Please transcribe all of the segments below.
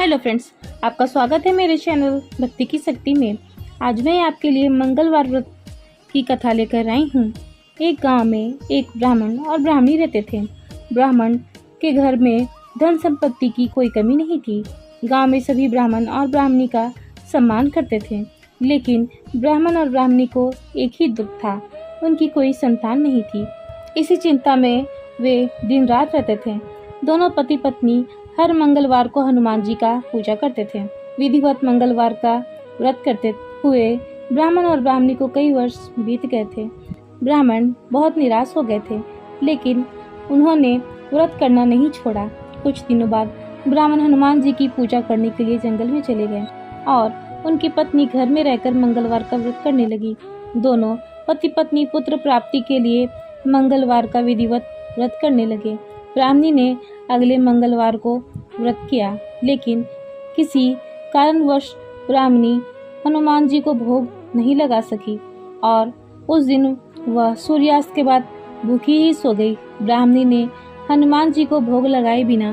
Hello friends, आपका स्वागत है मेरे चैनल भक्ति की शक्ति में। आज मैं आपके लिए मंगलवार व्रत की कथा लेकर आई हूँ। एक गांव में एक ब्राह्मण और ब्राह्मणी रहते थे। ब्राह्मण के घर में धन संपत्ति की कोई कमी नहीं थी। गांव में सभी ब्राह्मण और ब्राह्मणी का सम्मान करते थे, लेकिन ब्राह्मण और ब्राह्मणी को एक ही दुख था, उनकी कोई संतान नहीं थी। इसी चिंता में वे दिन रात रहते थे। दोनों पति पत्नी हर मंगलवार को हनुमान जी का पूजा करते थे। विधिवत मंगलवार का व्रत करते हुए ब्राह्मण और ब्राह्मणी को कई वर्ष बीत गए थे। ब्राह्मण बहुत निराश हो गए थे, लेकिन उन्होंने व्रत करना नहीं छोड़ा। कुछ दिनों बाद ब्राह्मण हनुमान जी की पूजा करने के लिए जंगल में चले गए और उनकी पत्नी घर में रहकर मंगलवार का व्रत करने लगी। दोनों पति पत्नी पुत्र प्राप्ति के लिए मंगलवार का विधिवत व्रत करने लगे। ब्राह्मणी ने अगले मंगलवार को व्रत किया, लेकिन किसी कारणवश ब्राह्मणी हनुमान जी को भोग नहीं लगा सकी और उस दिन वह सूर्यास्त के बाद भूखी ही सो गई। ब्राह्मणी ने हनुमान जी को भोग लगाए बिना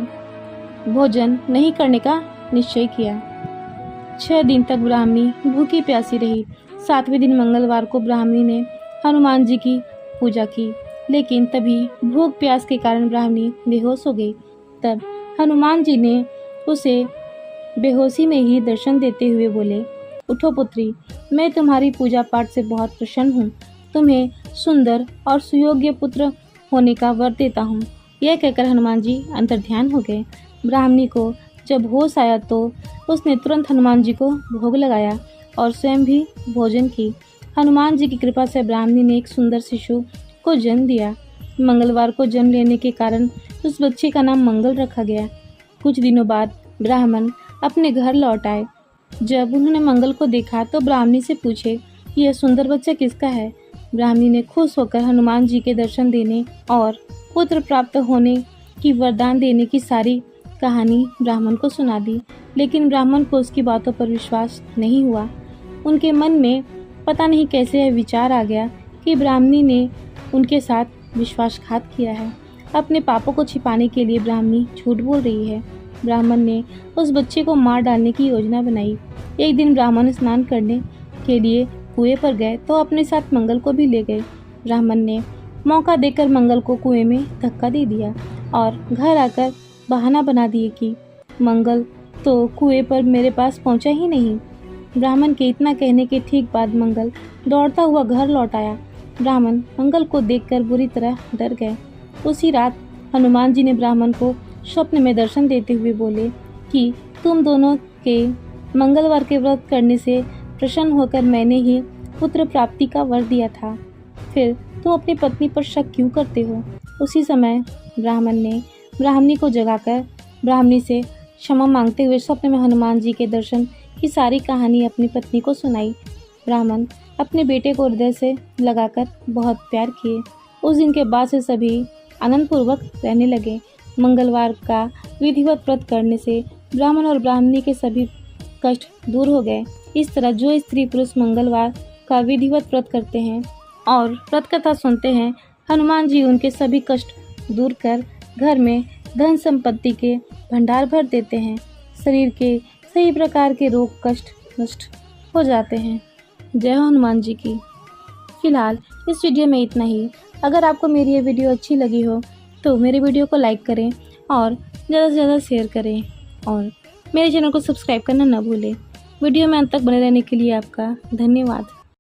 भोजन नहीं करने का निश्चय किया। 6 दिन तक ब्राह्मणी भूखी प्यासी रही। 7वें दिन मंगलवार को ब्राह्मणी ने हनुमान जी की पूजा की, लेकिन तभी भूख प्यास के कारण ब्राह्मणी बेहोश हो गई। तब हनुमान जी ने उसे बेहोशी में ही दर्शन देते हुए बोले, उठो पुत्री, मैं तुम्हारी पूजा पाठ से बहुत प्रसन्न हूँ। तुम्हें सुंदर और सुयोग्य पुत्र होने का वर देता हूँ। यह कहकर हनुमान जी अंतर्ध्यान हो गए। ब्राह्मणी को जब होश आया तो उसने तुरंत हनुमान जी को भोग लगाया और स्वयं भी भोजन की। हनुमान जी की कृपा से ब्राह्मणी ने एक सुंदर शिशु को जन्म दिया। मंगलवार को जन्म लेने के कारण उस बच्चे का नाम मंगल रखा गया। कुछ दिनों बाद ब्राह्मण अपने घर लौट आए। जब उन्होंने मंगल को देखा तो ब्राह्मणी से पूछे, यह सुंदर बच्चा किसका है? ब्राह्मणी ने खुश होकर हनुमान जी के दर्शन देने और पुत्र प्राप्त होने की वरदान देने की सारी कहानी ब्राह्मण को सुना दी, लेकिन ब्राह्मण को उसकी बातों पर विश्वास नहीं हुआ। उनके मन में पता नहीं कैसे यह विचार आ गया कि ब्राह्मणी ने उनके साथ विश्वासघात किया है। अपने पापों को छिपाने के लिए ब्राह्मणी झूठ बोल रही है। ब्राह्मण ने उस बच्चे को मार डालने की योजना बनाई। एक दिन ब्राह्मण स्नान करने के लिए कुएं पर गए तो अपने साथ मंगल को भी ले गए। ब्राह्मण ने मौका देकर मंगल को कुएं में धक्का दे दिया और घर आकर बहाना बना दिए कि मंगल तो कुएं पर मेरे पास पहुंचा ही नहीं। ब्राह्मण के इतना कहने के ठीक बाद मंगल दौड़ता हुआ घर लौट आया। ब्राह्मण मंगल को देखकर बुरी तरह डर गए। उसी रात हनुमान जी ने ब्राह्मण को स्वप्न में दर्शन देते हुए बोले कि तुम दोनों के मंगलवार के व्रत करने से प्रसन्न होकर मैंने ही पुत्र प्राप्ति का वर दिया था, फिर तुम अपनी पत्नी पर शक क्यों करते हो? उसी समय ब्राह्मण ने ब्राह्मणी को जगाकर ब्राह्मणी से क्षमा मांगते हुए स्वप्न में हनुमान जी के दर्शन की सारी कहानी अपनी पत्नी को सुनाई। ब्राह्मण अपने बेटे को हृदय से लगाकर बहुत प्यार किए। उस दिन के बाद से सभी आनंदपूर्वक रहने लगे। मंगलवार का विधिवत व्रत करने से ब्राह्मण और ब्राह्मणी के सभी कष्ट दूर हो गए। इस तरह जो स्त्री पुरुष मंगलवार का विधिवत व्रत करते हैं और व्रत कथा सुनते हैं, हनुमान जी उनके सभी कष्ट दूर कर घर में धन संपत्ति के भंडार भर देते हैं। शरीर के सही प्रकार के रोग कष्ट नष्ट हो जाते हैं। जय हो हनुमान जी की। फिलहाल इस वीडियो में इतना ही। अगर आपको मेरी ये वीडियो अच्छी लगी हो तो मेरे वीडियो को लाइक करें और ज़्यादा से ज़्यादा शेयर करें और मेरे चैनल को सब्सक्राइब करना न भूलें। वीडियो में अंत तक बने रहने के लिए आपका धन्यवाद।